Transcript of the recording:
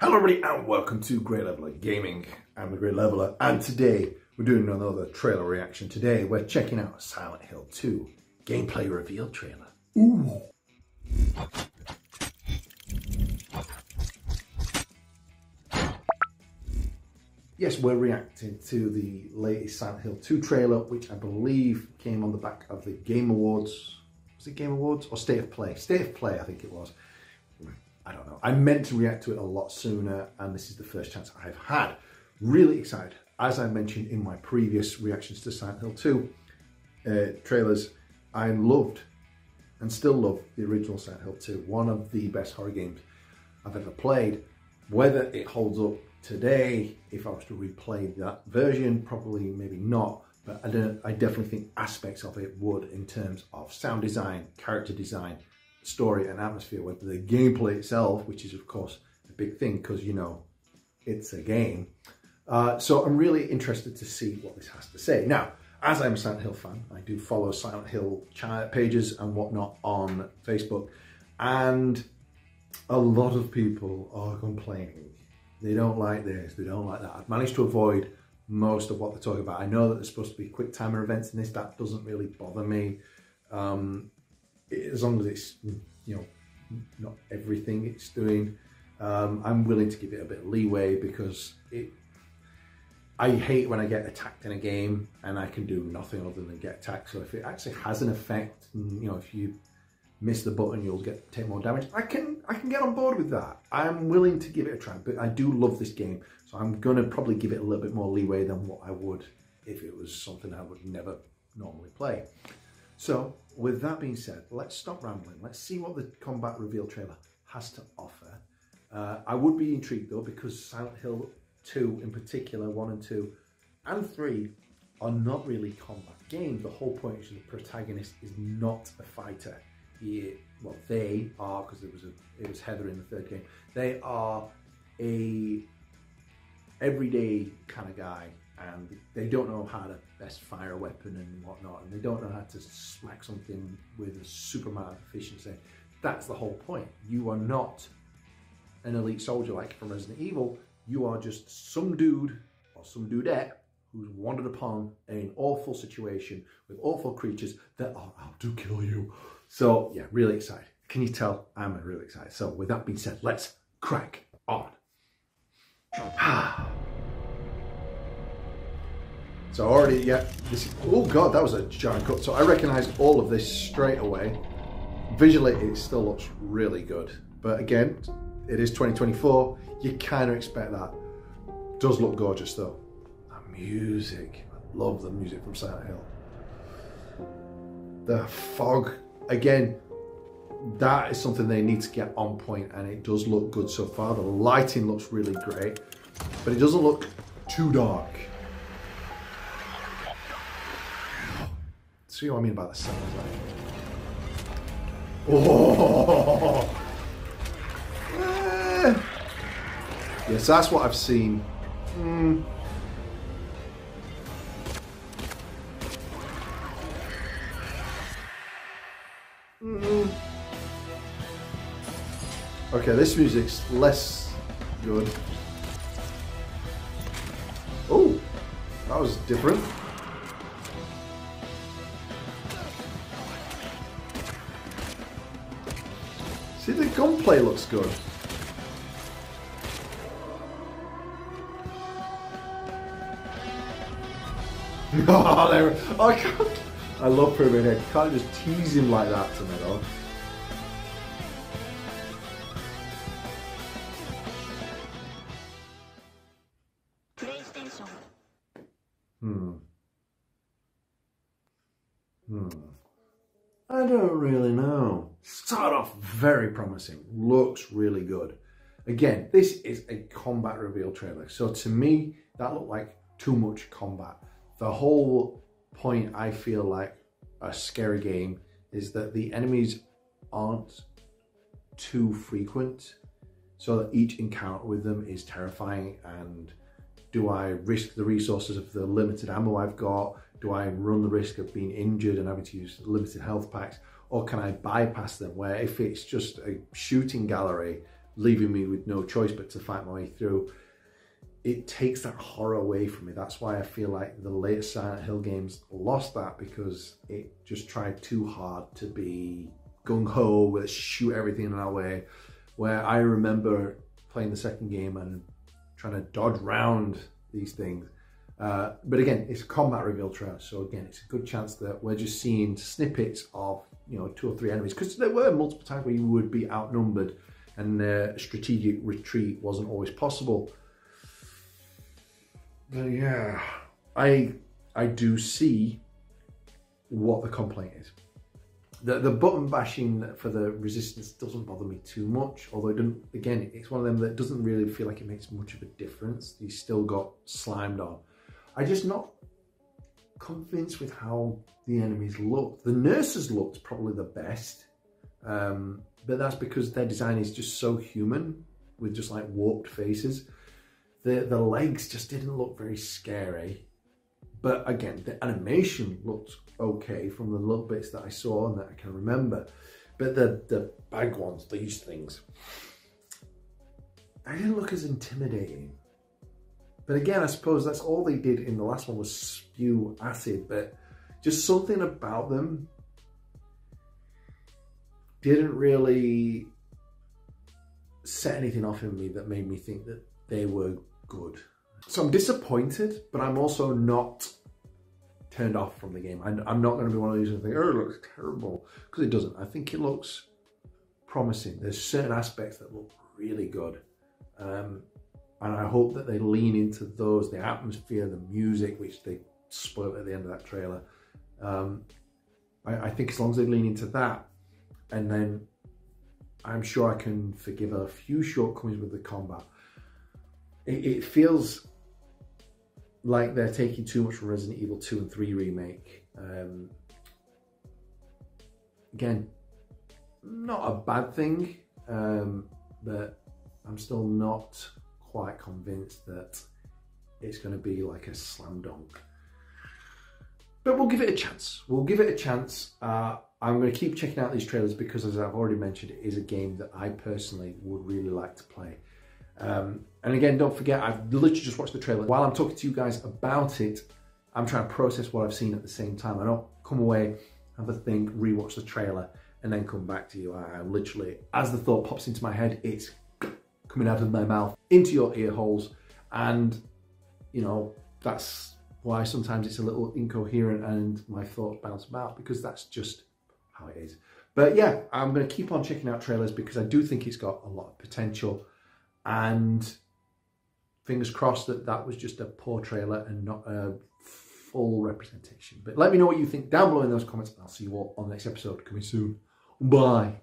Hello everybody and welcome to Great Leveler Gaming. I'm the Great Leveler and today we're doing another trailer reaction. Today we're checking out Silent Hill 2 gameplay reveal trailer. Ooh. Yes, we're reacting to the latest Silent Hill 2 trailer, which I believe came on the back of the Game Awards. Was it Game Awards or State of Play? State of Play, I think it was. I don't know. I meant to react to it a lot sooner, and this is the first chance I've had. Really excited. As I mentioned in my previous reactions to Silent Hill 2 trailers, I loved and still love the original Silent Hill 2. One of the best horror games I've ever played. Whether it holds up today, if I was to replay that version, probably maybe not. But I definitely think aspects of it would, in terms of sound design, character design, story and atmosphere. Whether the gameplay itself, which is of course a big thing because, you know, it's a game. So I'm really interested to see what this has to say. Now, as I'm a Silent Hill fan, I do follow Silent Hill pages and whatnot on Facebook, and a lot of people are complaining. They don't like this, they don't like that. I've managed to avoid most of what they're talking about. I know that there's supposed to be quick timer events in this. That doesn't really bother me. As long as it's, you know, not everything it's doing. I'm willing to give it a bit of leeway because I hate when I get attacked in a game and I can do nothing other than get attacked. So if it actually has an effect, and, you know, if you miss the button, you'll take more damage. I can get on board with that. I'm willing to give it a try, but I do love this game, so I'm gonna probably give it a little bit more leeway than what I would if it was something I would never normally play. So with that being said, let's stop rambling. Let's see what the combat reveal trailer has to offer. I would be intrigued though, because Silent Hill 2 in particular, 1 and 2 and 3 are not really combat games. The whole point is the protagonist is not a fighter. Well, they are, because it was Heather in the third game. They are a everyday kind of guy, and they don't know how to best fire a weapon and whatnot, and they don't know how to smack something with a super amount of efficiency. That's the whole point. You are not an elite soldier like from Resident Evil. You are just some dude or some dudette who's wandered upon an awful situation with awful creatures that are out to kill you. So yeah, really excited. Can you tell I'm really excited? So with that being said, let's crack on. So already, yeah, this, oh God, that was a giant cut. So I recognize all of this straight away. Visually, it still looks really good. But again, it is 2024. You kind of expect that. Does look gorgeous though. The music, I love the music from Silent Hill. The fog, again, that is something they need to get on point, and it does look good so far. The lighting looks really great, but it doesn't look too dark. See what I mean about the sound? Oh! Yes, that's what I've seen. Okay, this music's less good. Oh, that was different. See, the gunplay looks good. Oh, I can't. I love Pyramid Head. You can't just tease him like that to me though. I don't really know. Start off very promising. Looks really good. Again, this is a combat reveal trailer. So to me, that looked like too much combat. The whole point, I feel like, a scary game is that the enemies aren't too frequent, so that each encounter with them is terrifying. And do I risk the resources of the limited ammo I've got? Do I run the risk of being injured and having to use limited health packs? Or can I bypass them, where if it's just a shooting gallery, leaving me with no choice but to fight my way through. It takes that horror away from me. That's why I feel like the later Silent Hill games lost that, because it just tried too hard to be gung-ho, let's shoot everything in our way. Where I remember playing the second game and trying to dodge around these things. But again, it's a combat reveal trailer, so again, it's a good chance that we're just seeing snippets of 2 or 3 enemies, because there were multiple times where you would be outnumbered and strategic retreat wasn't always possible. But yeah, I do see what the complaint is. The button bashing for the Resistance doesn't bother me too much, although it doesn't, again, it's one of them that doesn't really feel like it makes much of a difference. You still got slimed on. I'm just not convinced with how the enemies looked. The nurses looked probably the best, but that's because their design is just so human, with just like warped faces. The legs just didn't look very scary. But again, the animation looked okay from the little bits that I saw and that I can remember. But the bag ones, these things, they didn't look as intimidating. But again, I suppose that's all they did in the last one was spew acid, but just something about them didn't really set anything off in me that made me think that they were good. So I'm disappointed, but I'm also not turned off from the game. I'm not going to be one of these who think, oh, it looks terrible, because it doesn't. I think it looks promising. There's certain aspects that look really good. And I hope that they lean into those, the atmosphere, the music, which they spoiled at the end of that trailer. I think as long as they lean into that, and then I'm sure I can forgive a few shortcomings with the combat. It feels like they're taking too much from Resident Evil 2 and 3 Remake. Again, not a bad thing, but I'm still not quite convinced that it's going to be like a slam dunk. But we'll give it a chance. We'll give it a chance. I'm going to keep checking out these trailers because, as I've already mentioned, it is a game that I personally would really like to play. And again, don't forget, I've literally just watched the trailer. While I'm talking to you guys about it, I'm trying to process what I've seen at the same time. I don't come away, have a think, rewatch the trailer, and then come back to you. I literally, as the thought pops into my head, it's coming out of my mouth into your ear holes. And, that's why sometimes it's a little incoherent and my thoughts bounce about, because that's just how it is. But yeah, I'm going to keep on checking out trailers because I do think it's got a lot of potential. And fingers crossed that that was just a poor trailer and not a full representation. But let me know what you think down below in those comments, and I'll see you all on the next episode coming soon. Bye.